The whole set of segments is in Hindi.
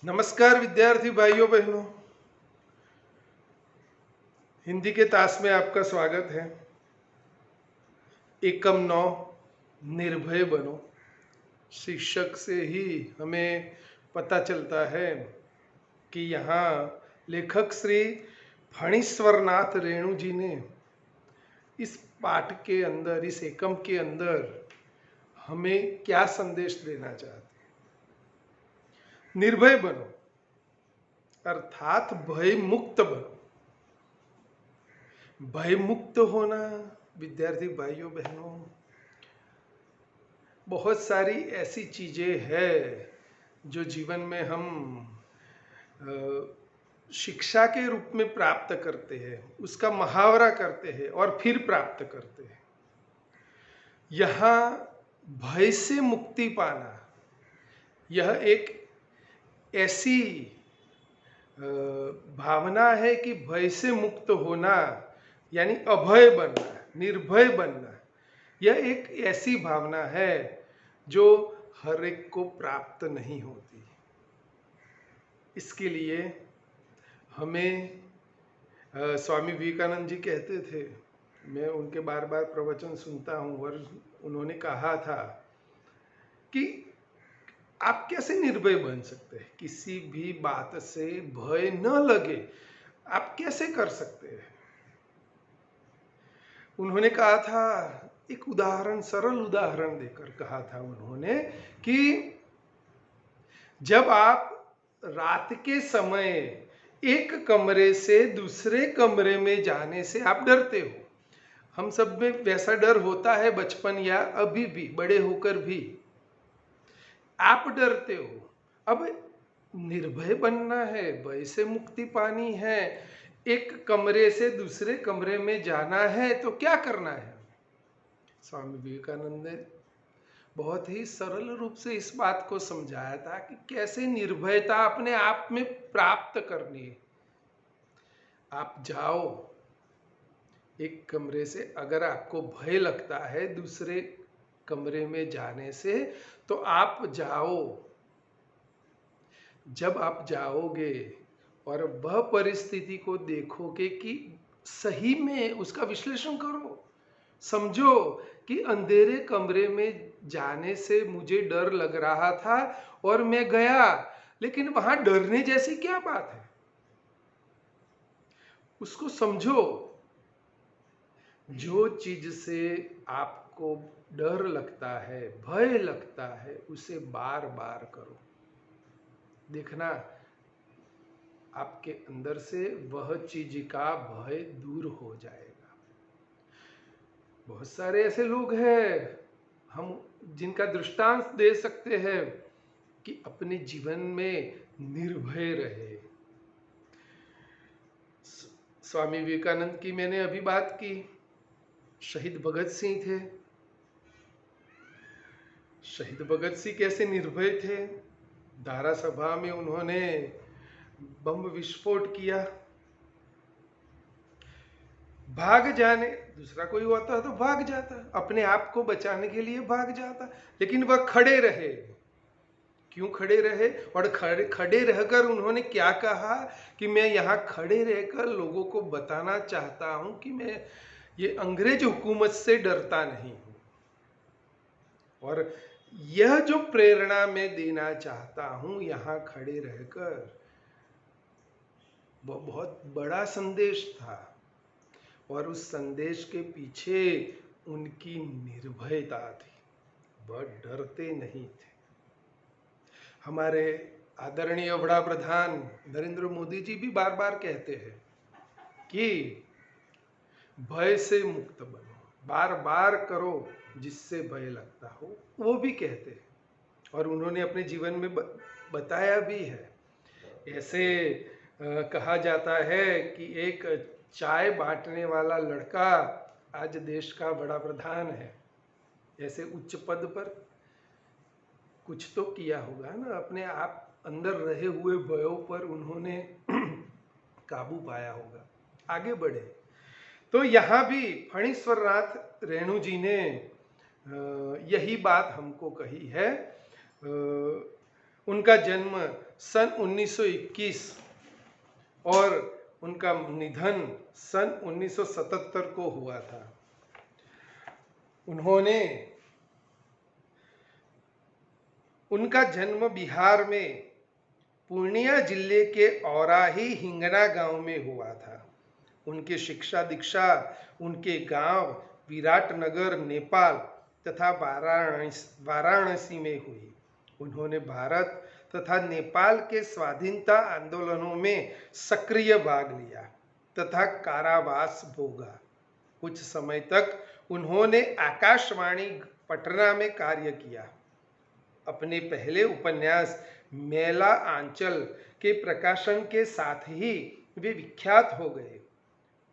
नमस्कार विद्यार्थी भाइयों बहनों, हिंदी के तास में आपका स्वागत है। एकम 9 निर्भय बनो शीर्षक से ही हमें पता चलता है कि यहाँ लेखक श्री फणीश्वरनाथ रेणु जी ने इस पाठ के अंदर, इस एकम के अंदर हमें क्या संदेश देना चाहते हैं। निर्भय बनो अर्थात भय मुक्त बनो। भय मुक्त होना विद्यार्थी भाइयों बहनों, बहुत सारी ऐसी चीजें हैं जो जीवन में हम शिक्षा के रूप में प्राप्त करते हैं, उसका मुहावरा करते हैं और फिर प्राप्त करते हैं। यहाँ भय से मुक्ति पाना, यह एक ऐसी भावना है कि भय से मुक्त होना यानी अभय बनना, निर्भय बनना, यह एक ऐसी भावना है जो हर एक को प्राप्त नहीं होती। इसके लिए हमें स्वामी विवेकानंद जी कहते थे, मैं उनके बार बार प्रवचन सुनता हूँ और उन्होंने कहा था कि आप कैसे निर्भय बन सकते हैं, किसी भी बात से भय न लगे आप कैसे कर सकते हैं। उन्होंने कहा था, एक उदाहरण, सरल उदाहरण देकर कहा था उन्होंने कि जब आप रात के समय एक कमरे से दूसरे कमरे में जाने से आप डरते हो। हम सब में वैसा डर होता है, बचपन या अभी भी बड़े होकर भी आप डरते हो। अब निर्भय बनना है, भय से मुक्ति पानी है, एक कमरे से दूसरे कमरे में जाना है तो क्या करना है। स्वामी विवेकानंद ने बहुत ही सरल रूप से इस बात को समझाया था कि कैसे निर्भयता अपने आप में प्राप्त करनी है। आप जाओ एक कमरे से, अगर आपको भय लगता है दूसरे कमरे में जाने से तो आप जाओ। जब आप जाओगे और वह परिस्थिति को देखोगे कि सही में उसका विश्लेषण करो, समझो कि अंधेरे कमरे में जाने से मुझे डर लग रहा था और मैं गया, लेकिन वहां डरने जैसी क्या बात है, उसको समझो। जो चीज से आपको डर लगता है, भय लगता है, उसे बार बार करो, देखना आपके अंदर से वह चीज का भय दूर हो जाएगा। बहुत सारे ऐसे लोग हैं हम जिनका दृष्टांत दे सकते हैं कि अपने जीवन में निर्भय रहे। स्वामी विवेकानंद की मैंने अभी बात की, शहीद भगत सिंह थे। शहीद भगत सिंह कैसे निर्भय थे। दारा सभा में उन्होंने बम विस्फोट किया, भाग जाने, दूसरा कोई होता तो भाग जाता, अपने आप को बचाने के लिए भाग जाता, लेकिन वह खड़े रहे। क्यों खड़े रहे? और खड़े रहकर उन्होंने क्या कहा कि मैं यहाँ खड़े रहकर लोगों को बताना चाहता हूं कि मैं ये अंग्रेज हुकूमत से डरता नहीं हूं, और यह जो प्रेरणा मैं देना चाहता हूं यहाँ खड़े रहकर, वह बहुत बड़ा संदेश था। और उस संदेश के पीछे उनकी निर्भयता थी, वह डरते नहीं थे। हमारे आदरणीय वड़ा प्रधान नरेंद्र मोदी जी भी बार बार कहते हैं कि भय से मुक्त बनो, बार बार करो जिससे भय लगता हो, वो भी कहते हैं और उन्होंने अपने जीवन में बताया भी है। ऐसे कहा जाता है कि एक चाय बांटने वाला लड़का आज देश का बड़ा प्रधान है। ऐसे उच्च पद पर कुछ तो किया होगा ना, अपने आप अंदर रहे हुए भयों पर उन्होंने काबू पाया होगा, आगे बढ़े। तो यहाँ भी फणीश्वरनाथ रेणु जी ने यही बात हमको कही है। उनका जन्म सन 1921 और उनका निधन सन 1977 को हुआ था। उनका जन्म बिहार में पूर्णिया जिले के औराही हिंगना गांव में हुआ था। उनकी शिक्षा दीक्षा उनके गांव विराटनगर नेपाल तथा वाराणसी में हुई। उन्होंने भारत तथा नेपाल के स्वाधीनता आंदोलनों में सक्रिय भाग लिया तथा कारावास भोगा। कुछ समय तक उन्होंने आकाशवाणी पटना में कार्य किया। अपने पहले उपन्यास मेला आंचल के प्रकाशन के साथ ही वे विख्यात हो गए।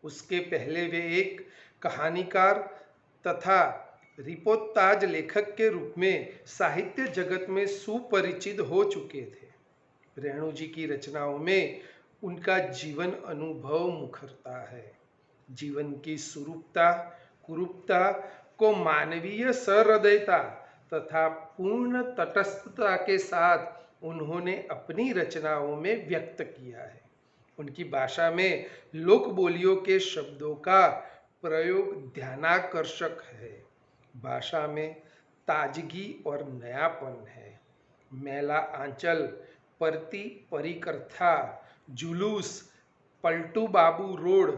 उसके पहले वे एक कहानीकार तथा रिपोर्ताज लेखक के रूप में साहित्य जगत में सुपरिचित हो चुके थे। रेणु जी की रचनाओं में उनका जीवन अनुभव मुखरता है। जीवन की सुरूपता कुरूपता को मानवीय सहृदयता तथा पूर्ण तटस्थता के साथ उन्होंने अपनी रचनाओं में व्यक्त किया है। उनकी भाषा में लोक बोलियों के शब्दों का प्रयोग ध्यानाकर्षक है। भाषा में ताजगी और नयापन है। मेला आंचल, परती परिकर्था, जुलूस, पलटू बाबू रोड,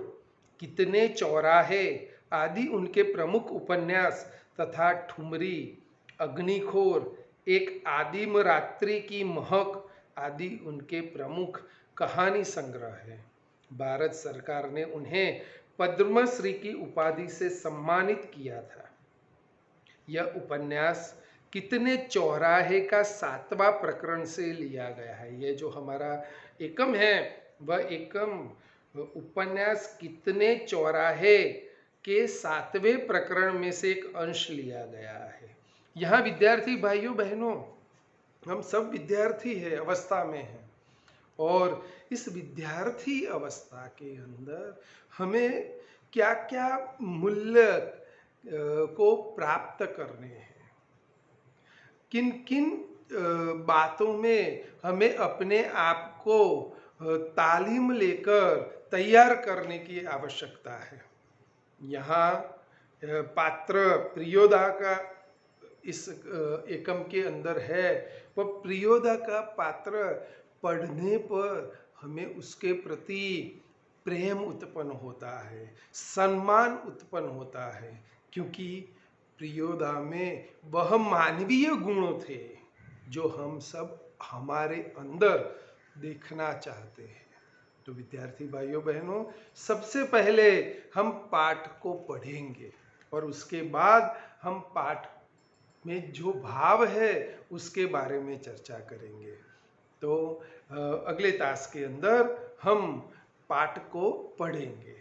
कितने चौराहे आदि उनके प्रमुख उपन्यास तथा ठुमरी, अग्निखोर, एक आदिम रात्रि की महक आदि उनके प्रमुख कहानी संग्रह है। भारत सरकार ने उन्हें पद्मश्री की उपाधि से सम्मानित किया था। यह उपन्यास कितने चौराहे का 7वां प्रकरण से लिया गया है। यह जो हमारा एकम है वह एकम उपन्यास कितने चौराहे के 7वें प्रकरण में से एक अंश लिया गया है। यहाँ विद्यार्थी भाइयों बहनों, हम सब विद्यार्थी है अवस्था में हैं और इस विद्यार्थी अवस्था के अंदर हमें क्या क्या मूल्य को प्राप्त करने हैं, किन किन बातों में हमें अपने आप को तालीम लेकर तैयार करने की आवश्यकता है। यहाँ पात्र प्रियोदा का इस एकम के अंदर है। वह प्रियोदा का पात्र पढ़ने पर हमें उसके प्रति प्रेम उत्पन्न होता है, सम्मान उत्पन्न होता है, क्योंकि प्रियोदा में वह मानवीय गुण थे जो हम सब हमारे अंदर देखना चाहते हैं। तो विद्यार्थी भाइयों बहनों, सबसे पहले हम पाठ को पढ़ेंगे और उसके बाद हम पाठ में जो भाव है उसके बारे में चर्चा करेंगे। तो अगले तास के अंदर हम पाठ को पढ़ेंगे।